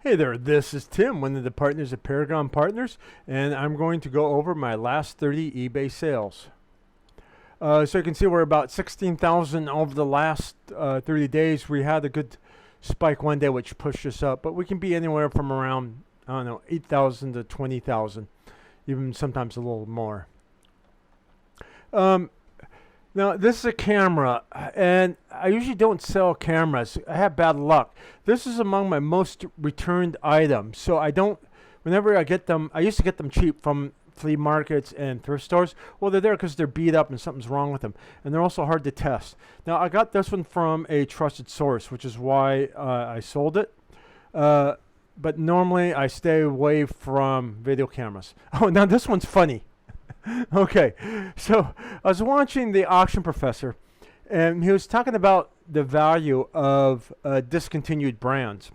Hey there, this is Tim, one of the partners at Paragon Partners, and I'm going to go over my last 30 eBay sales. So you can see we're about 16,000 over the last 30 days. We had a good spike one day which pushed us up, but we can be anywhere from around, I don't know, 8,000 to 20,000, even sometimes a little more. Now, this is a camera, and I usually don't sell cameras. I have bad luck. This is among my most returned items, so I don't, whenever I get them, I used to get them cheap from flea markets and thrift stores. Well, they're there because they're beat up and something's wrong with them, and they're also hard to test. Now, I got this one from a trusted source, which is why I sold it. But normally, I stay away from video cameras. Oh, now this one's funny. Okay, so I was watching the Auction Professor, and he was talking about the value of discontinued brands.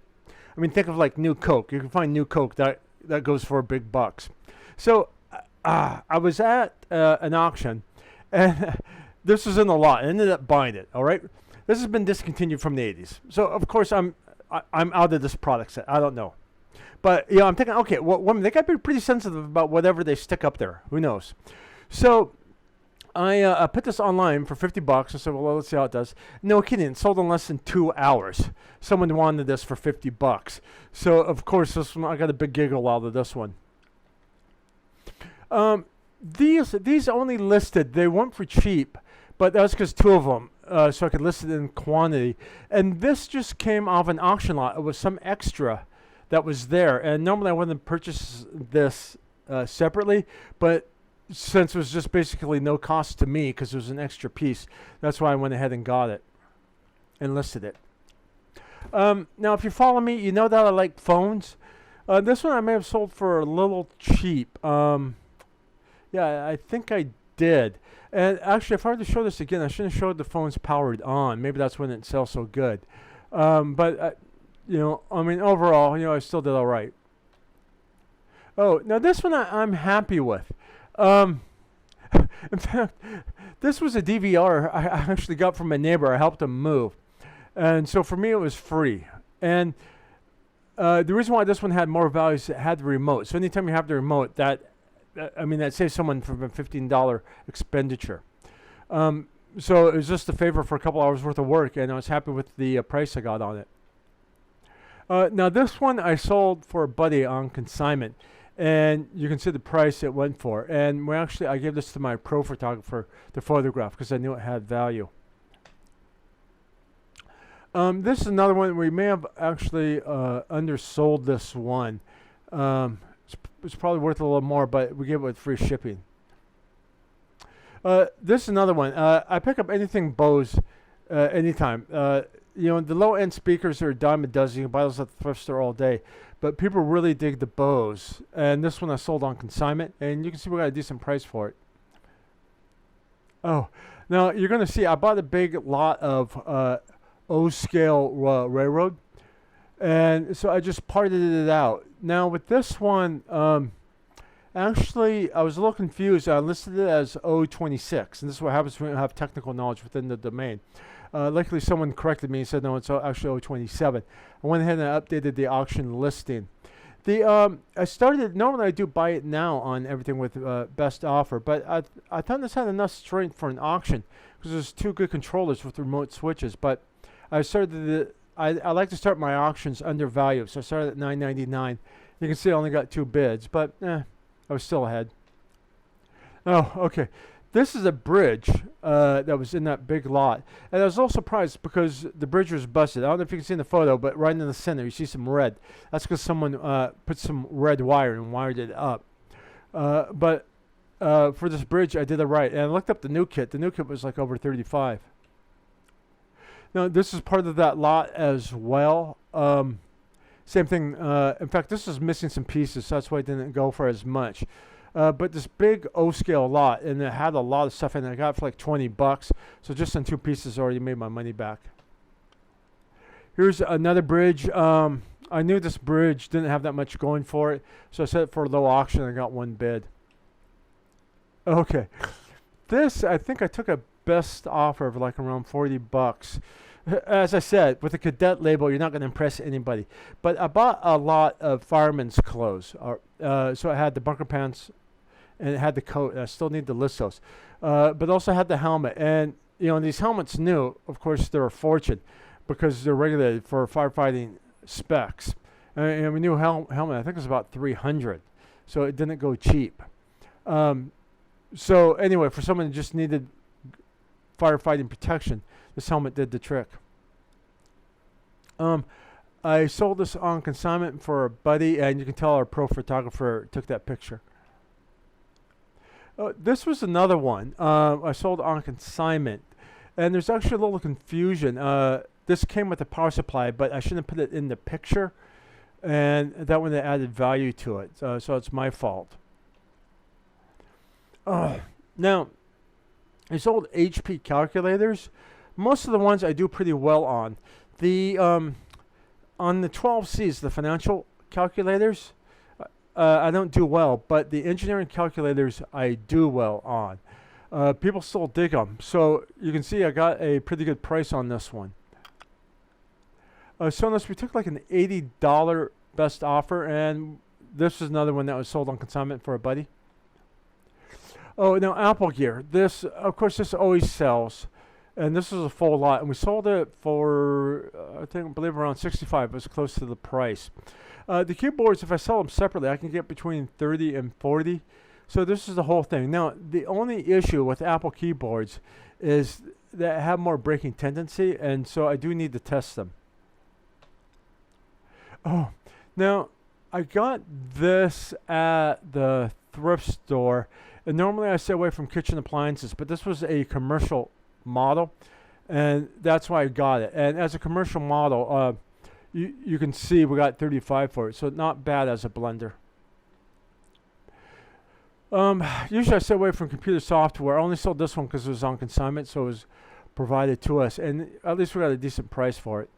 I mean, think of like New Coke. You can find New Coke that goes for big bucks. So I was at an auction, and this was in the lot. I ended up buying it. All right, this has been discontinued from the 80s. So of course I'm out of this product set. I don't know. But, I'm thinking, okay, well, women, they got to be pretty sensitive about whatever they stick up there. Who knows? So I put this online for $50. I said, well, let's see how it does. No kidding. It sold in less than 2 hours. Someone wanted this for $50. So, of course, this one, I got a big giggle out of this one. These only listed. They weren't for cheap, but that was because 2 of them. So I could list it in quantity. And this just came off an auction lot. It was some extra that was there, and normally I wouldn't purchase this separately, but since it was just basically no cost to me because it was an extra piece, that's why I went ahead and got it and listed it. Now, if you follow me, you know that I like phones. This one I may have sold for a little cheap. Yeah, I think I did. And actually, if I were to show this again, I shouldn't have showed the phone's powered on. Maybe that's when it sells so good. But I mean, overall, I still did all right. Oh, now this one I'm happy with. In fact, this was a DVR I actually got from my neighbor. I helped him move. And so for me, it was free. And the reason why this one had more value is it had the remote. So anytime you have the remote, that saves someone from a $15 expenditure. So it was just a favor for a couple hours worth of work, and I was happy with the price I got on it. Now this one I sold for a buddy on consignment, and you can see the price it went for. And I gave this to my pro photographer to photograph because I knew it had value. This is another one. We may have actually undersold this one. It's probably worth a little more, but we gave it with free shipping. This is another one. I pick up anything Bose anytime. The low-end speakers are a dime a dozen. You can buy those at the thrift store all day. But people really dig the Bose. And this one I sold on consignment. And you can see we got a decent price for it. Oh, now you're going to see I bought a big lot of O-scale railroad. And so I just parted it out. Now with this one, actually I was a little confused. I listed it as O26. And this is what happens when you have technical knowledge within the domain. Luckily, someone corrected me and said, no, it's actually O27. I went ahead and I updated the auction listing. I started, normally I do buy it now on everything with best offer, but I thought this had enough strength for an auction because there's 2 good controllers with remote switches. But I started, I like to start my auctions undervalued, so I started at $9.99. You can see I only got 2 bids, but I was still ahead. Oh, okay. This is a bridge that was in that big lot. And I was a little surprised because the bridge was busted. I don't know if you can see in the photo, but right in the center you see some red. That's because someone put some red wire and wired it up. But for this bridge, I did it right. And I looked up the new kit. The new kit was like over $35. Now, this is part of that lot as well. Same thing. In fact, this is missing some pieces, so that's why I didn't go for as much. But this big O-scale lot, and it had a lot of stuff in it. I got it for like $20. So just on 2 pieces, I already made my money back. Here's another bridge. I knew this bridge didn't have that much going for it, so I set it for a low auction. I got 1 bid. Okay. This, I think I took a best offer of like around $40. As I said, with a cadet label, you're not going to impress anybody. But I bought a lot of fireman's clothes. So I had the bunker pants, and it had the coat. I still need to list those. But also had the helmet. And, these helmets new, of course, they're a fortune because they're regulated for firefighting specs. And we knew helmet, I think it was about $300. So it didn't go cheap. So anyway, for someone who just needed firefighting protection, this helmet did the trick. I sold this on consignment for a buddy, and you can tell our pro photographer took that picture. This was another one I sold on consignment, and there's actually a little confusion. This came with a power supply, but I shouldn't have put it in the picture, and that one added value to it, so it's my fault. Now, I sold HP calculators. Most of the ones I do pretty well on. On the 12Cs, the financial calculators, I don't do well, but the engineering calculators I do well on. People still dig them. So you can see I got a pretty good price on this one. So we took like an $80 best offer, and this is another one that was sold on consignment for a buddy. Oh, now Apple gear. This, of course, this always sells. And this is a full lot. And we sold it for, I believe around $65. It was close to the price. The keyboards, if I sell them separately, I can get between $30 and $40. So this is the whole thing. Now, the only issue with Apple keyboards is that have more breaking tendency. And so I do need to test them. Oh, now I got this at the thrift store. And normally I stay away from kitchen appliances, but this was a commercial model, and that's why I got it. And as a commercial model, you can see we got $35 for it, so not bad as a blender. Usually I stay away from computer software. I only sold this one because it was on consignment, so it was provided to us, and at least we got a decent price for it.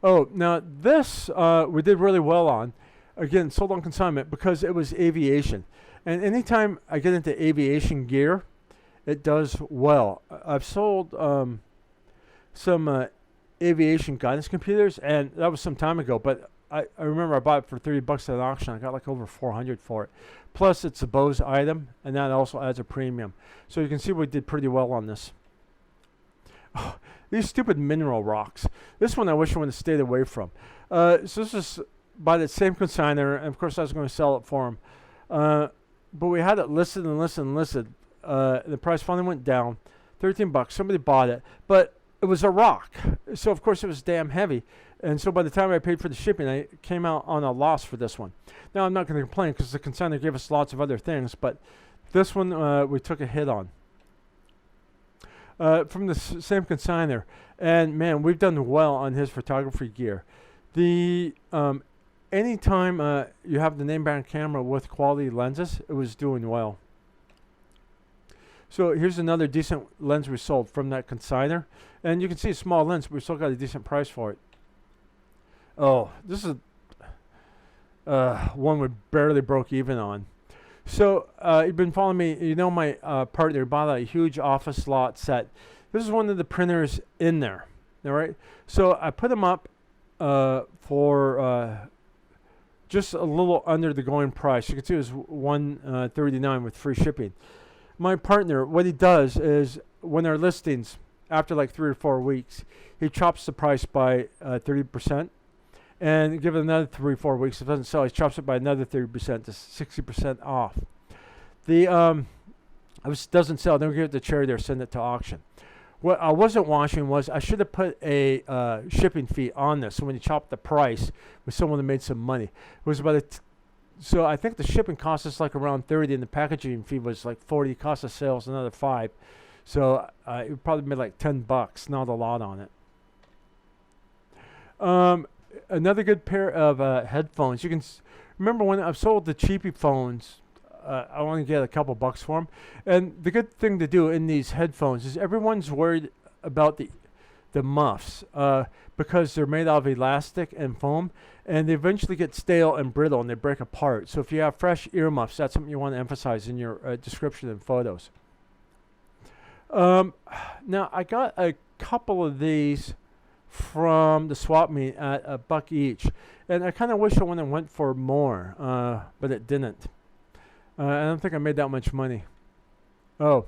Oh, now this we did really well on. Again, sold on consignment because it was aviation. And anytime I get into aviation gear, it does well. I've sold some aviation guidance computers, and that was some time ago, but I remember I bought it for $30 at an auction. I got like over $400 for it. Plus, it's a Bose item, and that also adds a premium. So you can see we did pretty well on this. Oh, these stupid mineral rocks. This one I wish I would have stayed away from. So this is by the same consignor, and of course I was going to sell it for him. But we had it listed and listed and listed. The price finally went down, $13. Somebody bought it, but it was a rock, so of course it was damn heavy. And so by the time I paid for the shipping, I came out on a loss for this one. Now I'm not going to complain because the consignor gave us lots of other things, but this one we took a hit on. From the same consignor, and man, we've done well on his photography gear. The anytime you have the name brand camera with quality lenses, it was doing well. So here's another decent lens we sold from that consignor. And you can see a small lens, but we still got a decent price for it. Oh, this is one we barely broke even on. So you've been following me. You know my partner bought a huge office lot set. This is one of the printers in there. All right. So I put them up for just a little under the going price. You can see it was $139 with free shipping. My partner, what he does is when there are listings, after like 3 or 4 weeks, he chops the price by 30%, and give it another 3 or 4 weeks. If it doesn't sell, he chops it by another 30% to 60% off. If it doesn't sell, then we give it to charity or send it to auction. What I wasn't watching was I should have put a shipping fee on this. So when you chop the price, with someone that made some money, it was about so I think the shipping cost us like around 30, and the packaging fee was like 40. Cost of sales another 5. So it probably made like $10, not a lot on it. Another good pair of headphones. You can remember when I've sold the cheapy phones. I want to get a couple bucks for them. And the good thing to do in these headphones is everyone's worried about the muffs because they're made out of elastic and foam, and they eventually get stale and brittle and they break apart. So if you have fresh earmuffs, that's something you want to emphasize in your description and photos. Now I got a couple of these from the swap meet at $1 each, and I kind of wish I would have went for more, but it didn't. I don't think I made that much money. Oh,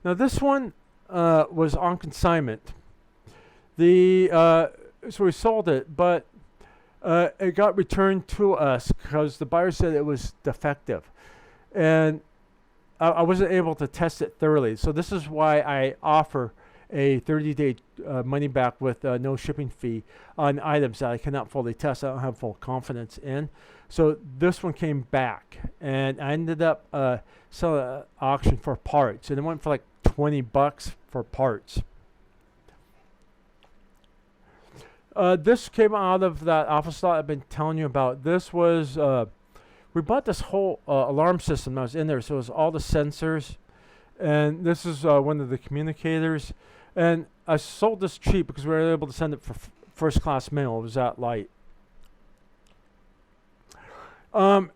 now this one was on consignment. So we sold it, but it got returned to us because the buyer said it was defective, and I wasn't able to test it thoroughly. So this is why I offer a 30-day money back with no shipping fee on items that I cannot fully test. I don't have full confidence in. So this one came back, and I ended up selling an auction for parts, and it went for like $20 for parts. This came out of that office lot I've been telling you about. This was, we bought this whole alarm system that was in there. So it was all the sensors. And this is one of the communicators. And I sold this cheap because we were able to send it for first class mail. It was that light. So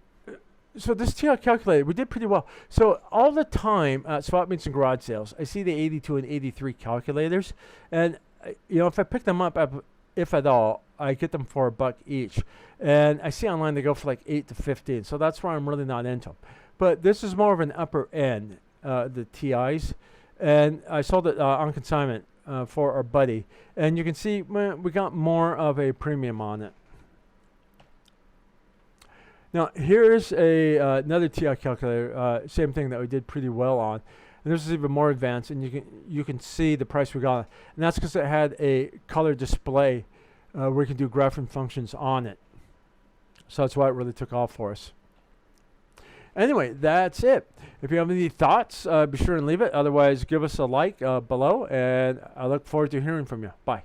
this TI calculator, we did pretty well. So all the time at swap meets and garage sales, I see the 82 and 83 calculators. And, if I pick them up, if at all, I get them for $1 each. And I see online they go for like 8 to 15. So that's why I'm really not into them. But this is more of an upper end, the TIs. And I sold it on consignment for our buddy. And you can see we got more of a premium on it. Now here's another TI calculator, same thing that we did pretty well on. And this is even more advanced, and you can see the price we got, and that's because it had a color display where you can do graphing functions on it. So that's why it really took off for us. Anyway, that's it. If you have any thoughts, be sure and leave it. Otherwise, give us a like below, and I look forward to hearing from you. Bye.